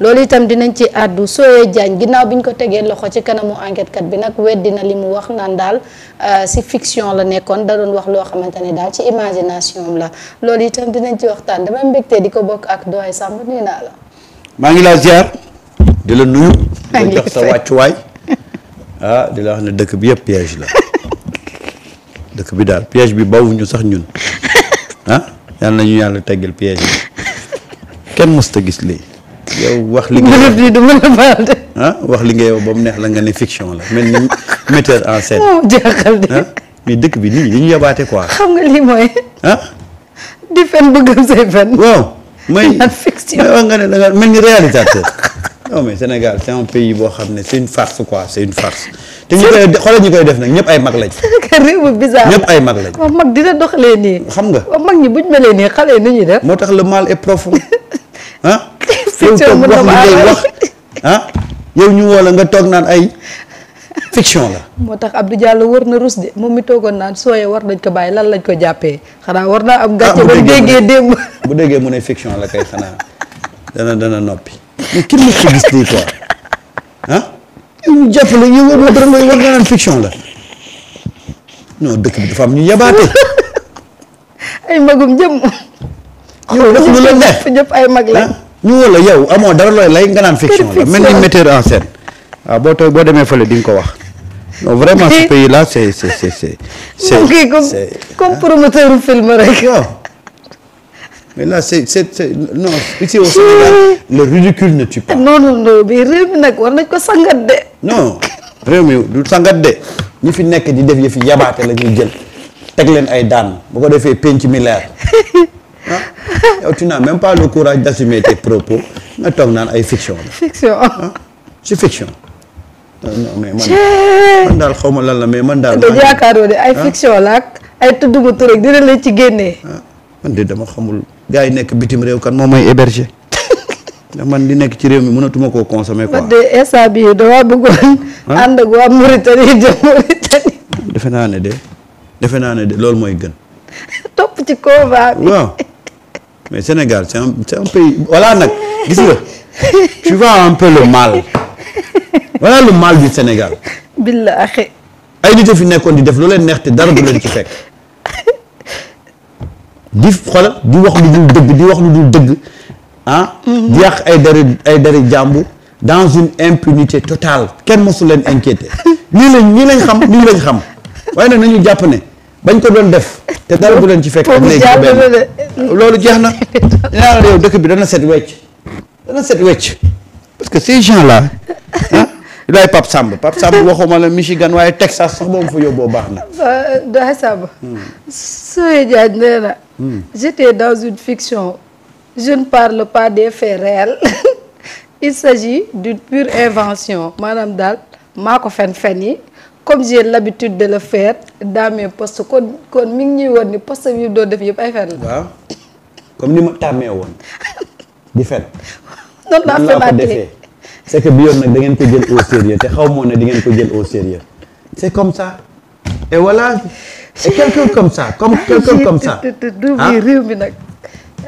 loolu itam dinañ ci àddu. Soye Diagne ginnaaw bi ñu ko tegee loxo ci kanamu enquête kat bi nag weddi na li mu wax naan daal si fiction la nekkoon da doon wax loo xamante ne daal ci imagination la loolu itam dinañ ci waxtaan dama mbégte di ko bokk ak Doye Samb nuyu naa la. maa ngi laa ziar di la nuyu. di jox sa wàccuwaay. di la wax ne dëkk bi yëpp piège la dëkk bi daal piège bi bawuñu sax ñun yal nañu yàlla teggal piège bi kenn mësta gis lii. yow wax li nga wax li nga yow ba mu neex la nga ne fiction la mel ni metteur en scène. jeexal de. mais dëkk bi nit ñi dañu yabaate quoi. xam nga lii mooy. di fen bëggam say fen. waaw may fiction wax nga ne da nga mel ni réalisateur. non mais Sénégal c'est un pays boo xam ne c'est une farce quoi c'est une farce. te ñu koy xoolal ñu koy def nag ñëpp ay mag lañ. réew mi bizarre ñëpp ay mag lañ. waaw mag dina doxalee nii. xam nga waaw mag ñi buñ melee nii xale yi nu ñuy def. moo tax le mal est profond. fiction mën na maa wax yow ñu woo la nga toog naan ay fiction la. moo tax Abdou Diallo wër na rus de moom mi toogoon naan Soye war nañ ko bàyyi lan lañ ko jàppee xanaa war naa am gàcce ba déggee démb. bu déggee mu ne fiction la kay xanaa dana noppi. mais kenn mës ko gis lii quoi yow ñu jàpp la ñu war dara war nga naan fiction la non dëkk bi dafa am ñu yabaate. ay magum jëm. yow def lu la neex ñëpp ay mag la. ñu wala yow amoo dara looy lay nga naan fiction la mel ni metteur en scène. waaw boo demee fële di nga ko wax. non vraiment ce pays là c'est comme promoteur film rek. waaw mais là c'est non ici au Sénégal le ridicule ne tue pas. non mais réew mi nag war nañ ko sangat de. non réew mi du sangat de ñi fi nekk di def yëfi yabaate la ñuy jël teg leen ay daan bu ko defee penc mi leer. yow tu n'as même pas le courage d'assumer tes propos nga toog naan ay fiction la. fiction c'est fiction. non mais man daal xaw ma lan la mais man daal. da yaakaaroo de ay fiction la ak ay tudduma tur rek dina leen ci génnee. man de dama xamul gars yi nekk bitim réew kan moo may héberger ndax man di nekk ci réew mi mënatuma koo consommer quoi. man de instant bii dama bëggoon. ànd ak waa Mauritanie jëm Mauritanie. defe naa ne de loolu mooy gën. topp ci convoi bi. waaw mais Sénégal c'est un pays voilà nag gis nga tu vois un peu le mal voilà le mal du Sénégal. billaahi. ay nit a fi nekkoon di def lu leen neex te dara du leen ci fekk di xoolal di wax lu dul dëgg di yàq ay dari jàmbur dans une impunité totale kenn mosu leen inquiété nii lañ xam waaye nag nañu jàpp ne bañ ko doon def te dara du leen ci fekk ak léegi loolu jeex na dinaa la yow dëkk bi dana set wecc parce que ces gens là daay Pape Samb waxuma la Michigan waaye Texas sax boobu fa yóbboo baax na. Doye Samb. Soye Diagne nee na. J'étais dans une fiction. Je ne parle pas des faits réels. Il s'agit d'une pure invention maanaam daal maa ko fen yi comme j'ai l'habitude de le faire dans mes postes kon mi ngi ñuy woon ni poste yi doon def yëpp ay fen la. waaw comme ni ma tàmmee woon di fen. noonu laa fenaatee c'est que bi yoon nag da ngeen ko jël au sérieux te xaw moo ne di ngeen ko jël au sérieux c'est comme ça et voilà et quelqu'un comme ça réew mi nag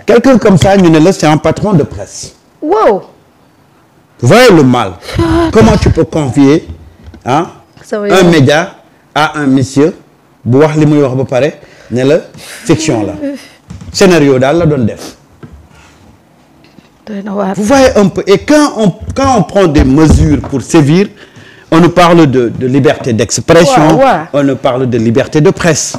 quelqu'un comme ça ñu ne la c'est un patron de presse. wow. Vous voyez le mal. Comment tu peux confier un média à un monsieur bu wax li muy wax ba pare ne la fiction la scénario daal la doon def. Vous voyez un peu et quand on prend des mesures pour sévir on nous parle de liberté d'expression. On nous parle de liberté de presse.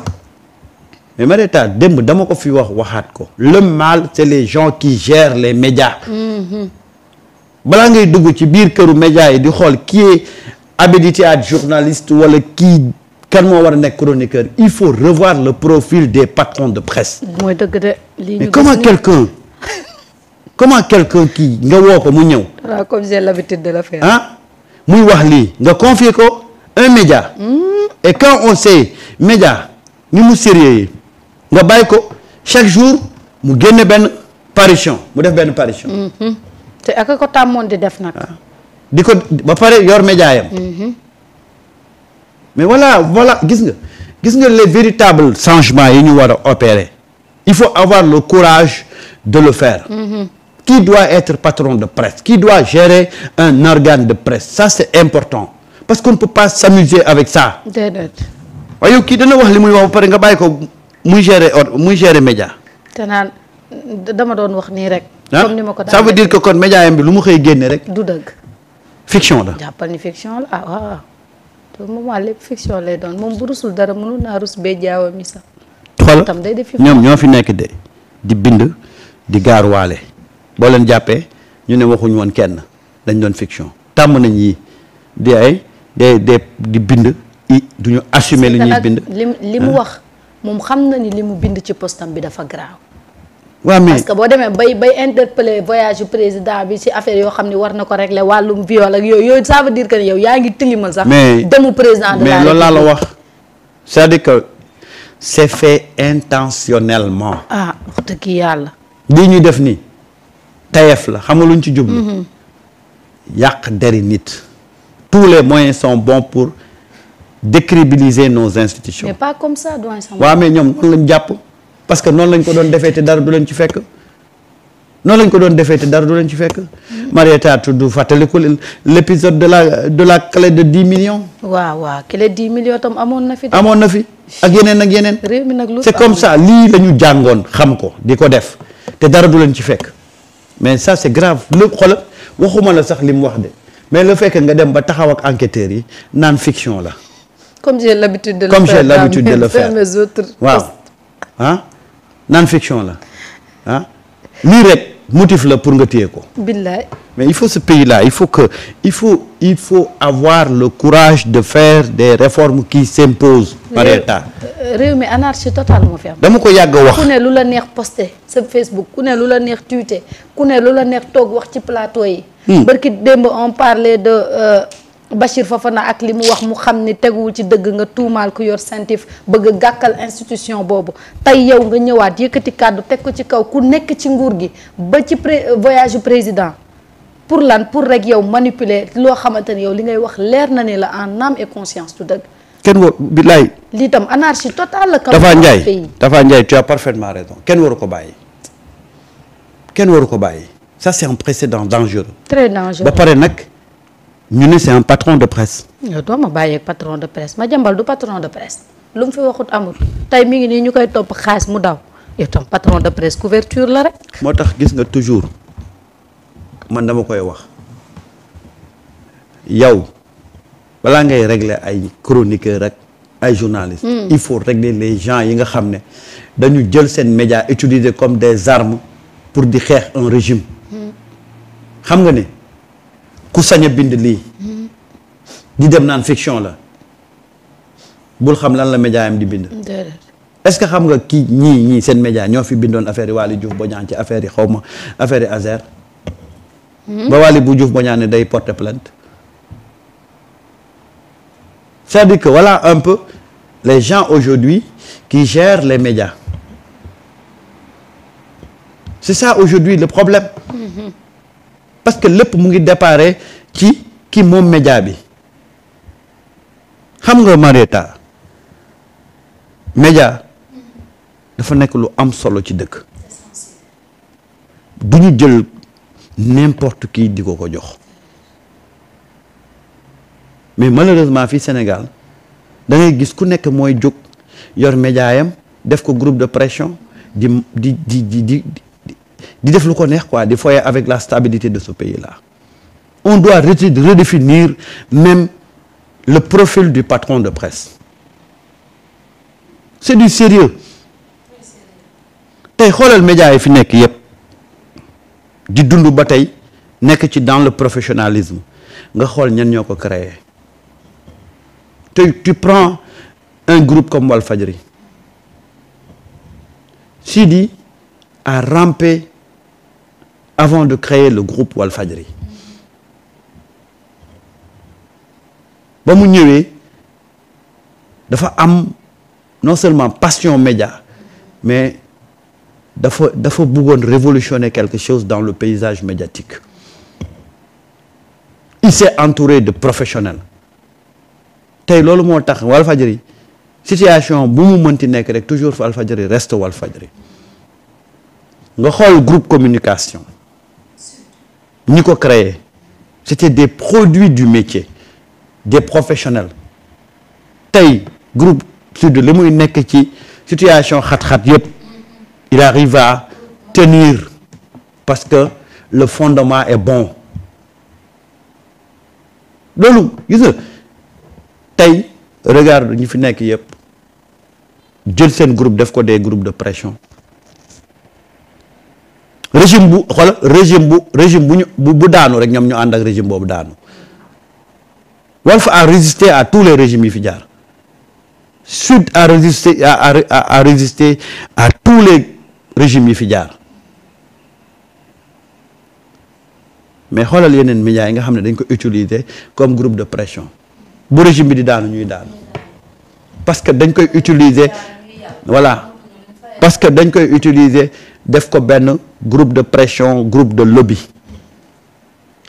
mais ma deta démb dama ko fi waxaat ko. le mal c'est les gens qui gèrent les médias. balaa ngay dugg ci biir këru média yi di xool qui est habilité à être journaliste wala kii kan moo war a nekk chroniqueur il faut revoir le profil des patrons de presse. mooy dëgg de lii mais comment quelqu'un kii nga woo ko mu ñëw. voilà comme j'ai l'habitude de le faire. muy wax lii nga confier ko un média. et quand on sait média ni mu sérieux yi nga bàyyi ko chaque jour mu génne benn parution mu def benn parution. te ak ko tàmmoon di def nag. di ko ba pare yor média yam. mais voilà gis nga les véritables changements yi ñu war a opérer il faut avoir le courage de le faire. qui doit être patron de presse, qui doit gérer un organe de presse. Ça c'est important parce qu'on ne peut pas s'amuser avec ça. déedéet. waaye yow kii dana wax li muy wax ba pare nga bàyyi ko muy gérer média. te naan dama doon wax nii rek. comme ni ma ko daan ça veut dire que kon média yam bi lu mu xëy génne rek. du dëgg. fiction la. jàppal ni fiction la ah waaw te moment lépp fiction lay doon moom bu rusul dara mënul naa rus bee jaawa mi sax. xool tam day def ñoom ñoo fi nekk de di bind di gaaruwaale boo leen jàppee ñu ne waxuñ woon kenn dañ doon fiction tàmm nañ yi di ay di bind du ñu assumer li ñuy bind. li mu wax moom xam na ni li mu bind ci postam bi dafa graaw. waaw mais parce que boo demee bay interpeller voyage yu président bi ci affaire yoo xam ne war na ko régler wàllum viol ak yooyu ça veut dire que yow yaa ngi tilimal sax. demu président de la République mais loolu laa la wax c'est-à-dire que c'est fait intentionnellement. ah wax dëgg yàlla. lii ñuy def nii tayef la xam nga luñ ci jublu. yàq deri nit. tous les moyens sont bons pour décrédibiliser nos institutions. mais pas comme ça doyen sama. waaw mais ñoom noonu lañ jàpp parce que noonu lañ ko doon defee te dara du leen ci fekk. Marieta tudd fàttaliku l'épisode de la clé de 10 millions. waaw clé 10 millions tam amoon na fi. ak yeneen. réew mi nag lu c'est comme ça lii la ñu jàngoon xam ko di ko def te dara du leen ci fekk mais ça c'est grave lu xoolal waxuma la sax li mu wax de mais le fait que nga dem ba taxaw ak enquêteurs yi naan fiction la. comme j'ai l'habitude de le faire mes autres. waaw naan fiction la lii rek motif la pour nga téye ko. billaay. mais il faut ce pays-là il faut avoir le courage de faire des réformes qui s'imposent par État. réew mi anarchie totale moo fi am. dama ko yàgg wax. ku ne lu la neex posté sa Facebook ku ne lu la neex tweeté ku ne lu la neex toog wax ci plateau yi. barki démb on parlait de Bachir Fofana ak li mu wax mu xam ni teguwul ci dëgg nga tuumaal ku yor sentif bëgg a gàkkal institution boobu tey yow nga ñëwaat yëkkati kàddu teg ko ci kaw ku nekk ci nguur gi ba ci voyage président pour lan pour rek yow manipuler loo xamante ni yow li ngay wax leer na ne la en âme et conscience du dëgg. kenn waru billaay. lii tam anarchie totale la. Tafa Ndiaye tu as parfaitement raison kenn waru ko bàyyi. ça c'est un précédent dangereux. très dangereux ba pare nag ñu ne c'est un patron de presse. yow doo ma bàyyi ak patron de presse Madiambal du patron de presse lu mu fi waxut amul tey mi ngi nii ñu koy topp xaalis mu daw yow tam patron de presse couverture la rek. moo tax gis nga toujours man dama koy wax yow balaa ngay régler ay chroniqueurs rek ay journalistes. il faut régler les gens yi nga xam ne dañu jël seen médias utiliser comme des armes pour di xeex un régime. xam nga ne ku sañ a bind lii di dem naan fiction la bul xam lan la média am di bind. est-ce que xam nga kii ñii seen média ñoo fi bindoon affaire yi Waly Diouf Bodian ci affaire yi xaw ma affaire yi Azer. ba Waly bu Diouf Bodian ne day porter plainte. c'est-à-dire que voilà un peu les gens aujourd'hui qui gèrent les médias. c'est ça aujourd'hui le problème. parce que lépp mu ngi déparé ci ki moom média bi xam nga Marieta média dafa nekk lu am solo ci dëkk du ñu jël n'importe qui di ko jox mais malheureusement fii Sénégal da ngay gis ku nekk mooy jóg yor média yam def ko groupe de pression di def lu ko neex quoi di foyer avec la stabilité de ce pays-là. On doit redéfinir même le profil du patron de presse. C'est du sérieux. tey xoolal médias yi fi nekk yépp di dund ba tey nekk ci dans le professionnalisme nga xool ñan ñoo ko créé. tu prends un groupe comme Walfadjri. Sidi a rampé avant de créer le groupe Walfadjri ba mu ñëwee dafa am non seulement passion média mais dafa bëggoon révolutionner quelque chose dans le paysage médiatique. Il s'est entouré de professionnels tey loolu moo tax Walfadjri situation bu mu mënti nekk rek toujours Walfadjri reste Walfadjri nga xool groupe communication ñi ko créé c'était des produits du métier des professionnels tey groupe Sud li muy nekk ci situation xat-xat yëpp il arrive à tenir parce que le fondement est bon loolu gis nga tey regarde ñi fi nekk yëpp jël seen groupe def ko des groupes de pression régime bu xoolal régime bu daanu rek ñoom ñu ànd ak régime boobu daanu Walf a résisté à tous les régimes yi fi jaar Sud a résisté à résister à tous les régimes yi fi jaar mais xoolal yeneen médias yi nga xam ne dañ ko utiliser comme groupe de pression bu régime bi di daanu ñuy daanu parce que dañ koy utiliser voilà parce que dañ koy utiliser def ko benn groupe de pression groupe de lobby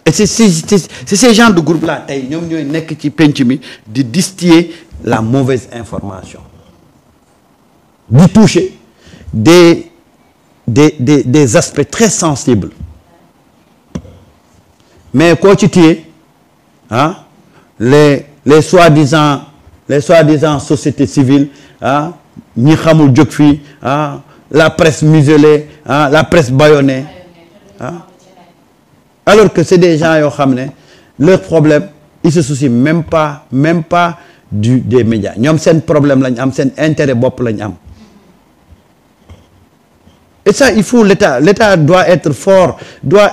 et c'est ces genres de groupe là tey ñoom ñooy nekk ci penc mi di distiller la mauvaise information di toucher des aspects très sensibles mais koo ci téye ah les soi-disant sociétés civiles ah ñi xamul jóg fii ah la presse muselée ah la presse bâillonnée ah alors que c'est des gens yoo xam ne leur problème ils se soucient même pas des médias ñoom seen problème lañ am seen intérêt bopp lañ am et ça il faut l'État doit être fort doit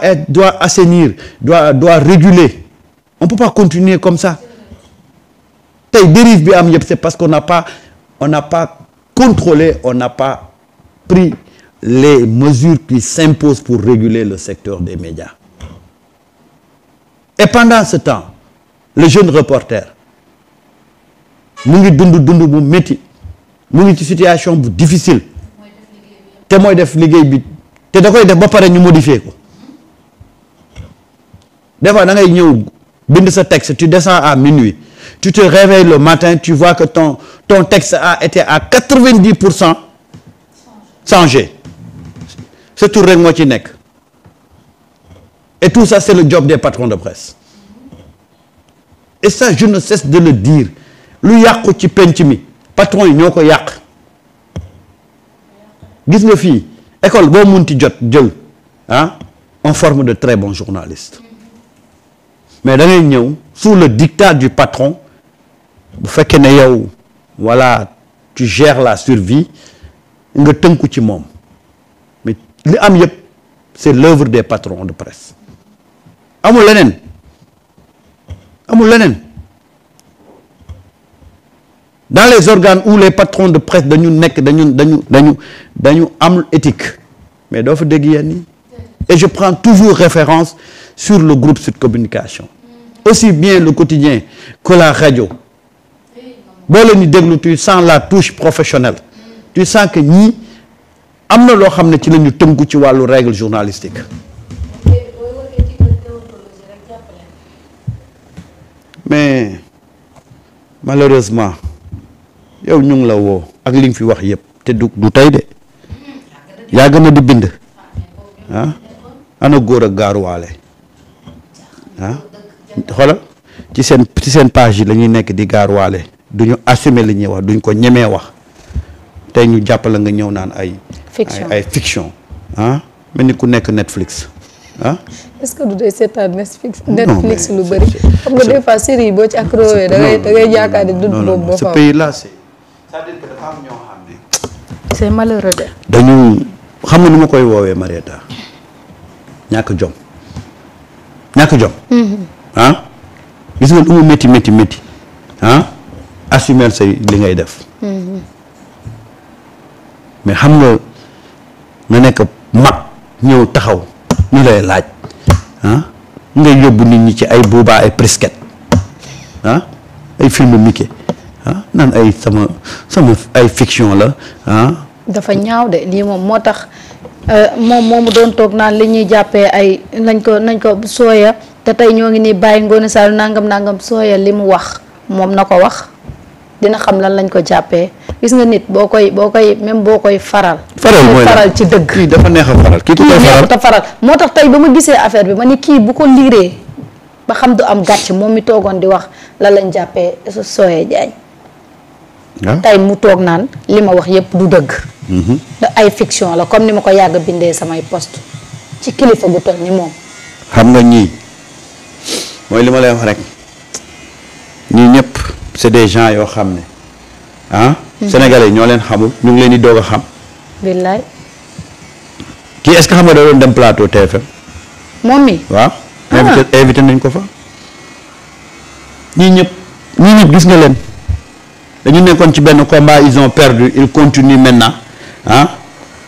assainir doit réguler on peut pas continuer comme ça tey dérive bi am yëpp c'est parce qu'on n'a pas contrôlé on n'a pas pris les mesures qui s'imposent pour réguler le secteur des médias et pendant ce temps le jeune reporter mu ngi dund bu métti mu ngi ci situation bu difficile te mooy def liggéey bi te da koy def ba pare ñu modifier ko des fois da ngay ñëw bind sa texte tu descends à minuit tu te réveilles le matin tu vois que ton texte a été à 90% changé ce tour rek moo ci nekk et tout ça c'est le job des patrons de presse et ça je ne cesse de le dire lu yàqu ci penc mi patron yi ñoo ko yàq gis nga fii école boo munti jël ah on forme de très bons journalistes mais da ngay ñëw sous le dictat du patron bu fekkee ne yow voilà tu gères la survie nga tënku ci moom mais li am yëpp c'est l'œuvre des patrons de presse amul leneen dans les organes où les patrons de presse dañu am éthique mais doo fa dégg yenn yi et je prends toujours référence sur le groupe Sud Communication aussi bien le quotidien que la radio boo leen di déglu tu sens la touche professionnelle tu sens que ñii am na loo xam ne ci la ñu tënku ci wàllu règle journalistique mais malheureusement yow ñu ngi la woo ak li nga fi wax yëpp te du tey de yaa gën a di bind ah ana góor ak gaaruwaale ah xoolal ci seen page yi la ñuy nekk di gaaruwaale duñu assumer li ñuy wax duñ ko ñemee wax tey ñu jàppale nga ñëw naan ay fiction ah mel ni ku nekk Netflix ah. est-ce que du dee seetaan Netflix lu bëri xam nga des fois série yi boo ci accroché da ngay yaakaar ne dund boobu boo ce pays là c'est-à-dire que dafa am ñoo xam ne c'est malheureux de dañu xam nga nu ma koy woowee Marieta ñàkk jom ah gis nga lu mu métti ah assumer say li ngay def mais xam nga nekk mag ñëw taxaw ñu lay laaj ah ngay yóbbu nit ñi ci ay boobaa ay brisket ah ay film Mickey ah naan ay sama ay fiction la ah. dafa ñaaw de lii moom moo tax moomu doon toog naan li ñuy jàppee ay nañ ko sooya te tey ñoo ngi nii bàyyi Ngoné Sall nangam sooya li mu wax moom na ko wax dina xam lan lañ ko jàppee gis nga nit boo koy même boo koy faral mooy faral ci dëgg kii dafa neex a faral kii ku koy faral moo tax tey ba ma gisee affaire bi ma ni kii bu ko liiree ba xam du am gàcc moom mi toogoon di wax lan lañ jàppee Soye Diagne tey mu toog naan li ma wax yépp du dëgg da ay fiction la comme ni ma ko yàgg bindee samay post ci kilifa gu toll ni moom xam nga ñii mooy li ma lay wax rek ñii ñëpp c'est des gens yoo xam ne sénégalais ñoo leen xamul ñu ngi leen di doog a xam billaay kii est-ce que xam nga da doon dem plateau TFM moom mi waaw invité nañ ko fa ñii ñëpp gis nga leen dañu nekkoon ci benn combat ils ont perdu ils continuent maintenant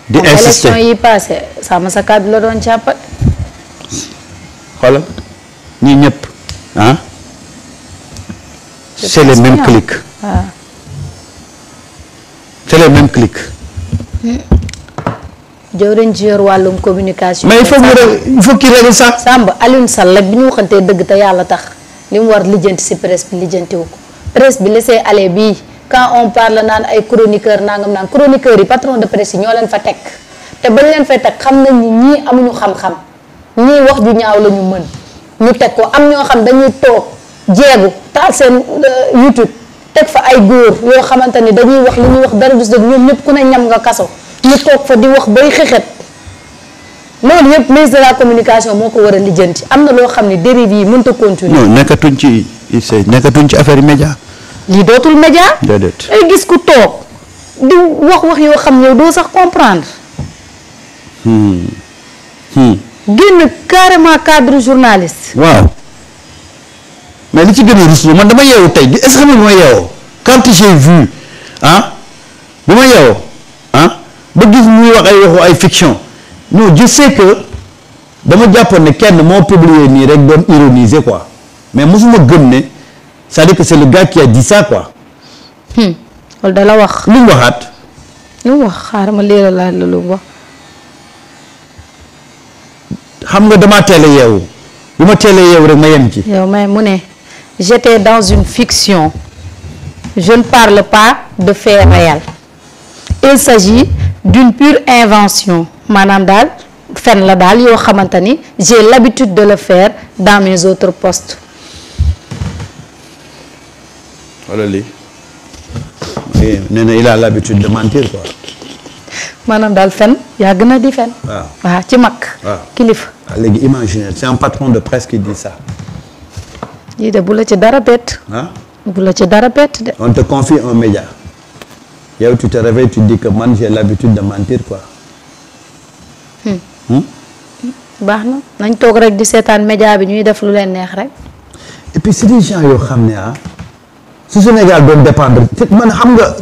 di insister élection yi passé sama sa kàddu la doon jàppal xoolal ñii ñëpp c'est les mêmes clics c'est les mêmes clics jëwriñ ci yor wàllum communication mais il faut qu'il règle ça Samba Alioune Sall rek bi ñu waxantee dëgg te yàlla tax li mu war lijjanti si presse bi lijjantiwu ko presse bi laisser aller bii quand on parle naan ay chroniqueur nangam naan chroniqueurs yi patron de presse yi ñoo leen fa teg te bañ leen fay teg xam nañ ni ñii amuñu xam-xam ñii wax ju ñaaw la ñu mën ñu teg ko am ñoo xam dañuy toog jeegu taal seen YouTube teg fa ay góor yoo xamante ni dañuy wax li ñuy wax dara du si dëgg ñoom ñëpp ku ne ñam nga kaso ñu toog fa di wax bay xexet loolu yëpp ministre de la communication moo ko war a lijjanti am na loo xam ne dérive yi mënut a continuer. non nekkatuñ ci affaire média. lii dootul média. déedéet ay gis ku toog di wax yoo xam ne doo sax comprendre. génn carrément cadre journaliste. waaw mais li ci gën a ruslu man dama yeewu tey est-ce que bi ma yeewoo quand j'ai vu bi ma yeewoo ba gis muy wax ay waxu ay fiction non je sais que dama jàppoon ne kenn moo publier nii rek doon ironiser quoi mais mosuma gëm ne c'est-à-dire que c'est le gars qui a dit ça quoi. loolu da la wax. lu mu waxaat. lu mu wax xaaral ma leeral la lu mu wax. xam nga damaa teel a yeewu bi ma teel a yeewu rek ma yem ci. yow may mu ne j'étais dans une fiction je ne parle pas de faits réels il s'agit d'une pure invention maanaam daal fen la daal yoo xamante ni j'ai l'habitude de le faire dans mes autres postes. wala lii nee na il a l'habitude de mentir quoi. maanaam daal fen yàgg na di fen. waaw ci mag. waaw kilifa. léegi imaginer c'est un patron de presse qui dit ça. lii de bu la ci dara bett. bu la ci dara bett de. on te confie un média. yow tu te réveilles tu dis que man j'ai l'habitude de mentir quoi. baax na nañ toog rek di seetaan média bi ñuy def lu leen neex rek. et puis c'est des gens yoo xam ne su Sénégal doon dépendre man xam nga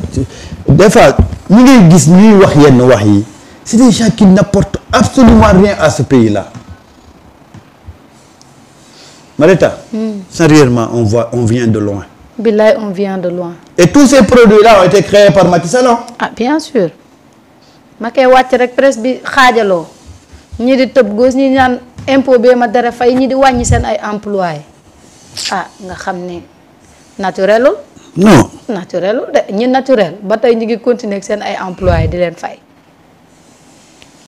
des fois ñi ngay gis ñuy wax yenn wax yi c'est des gens qui n'apportent absolument rien à ce pays-là. Marita. Sérieusement on vient de loin. Billaay on vient de loin. Et tous ces produits-là ont été créés par Macky Sall. Ah bien sûr. ma koy wàcc rek presse bi xaajaloo ñi di tëb gauche ñi ñaan impôt bee ma dara fay ñi di wàññi seen ay employés nga xam ne naturelul. non naturelul de ñi naturel ba tey ñu ngi continuer ak seen ay employés di leen fay.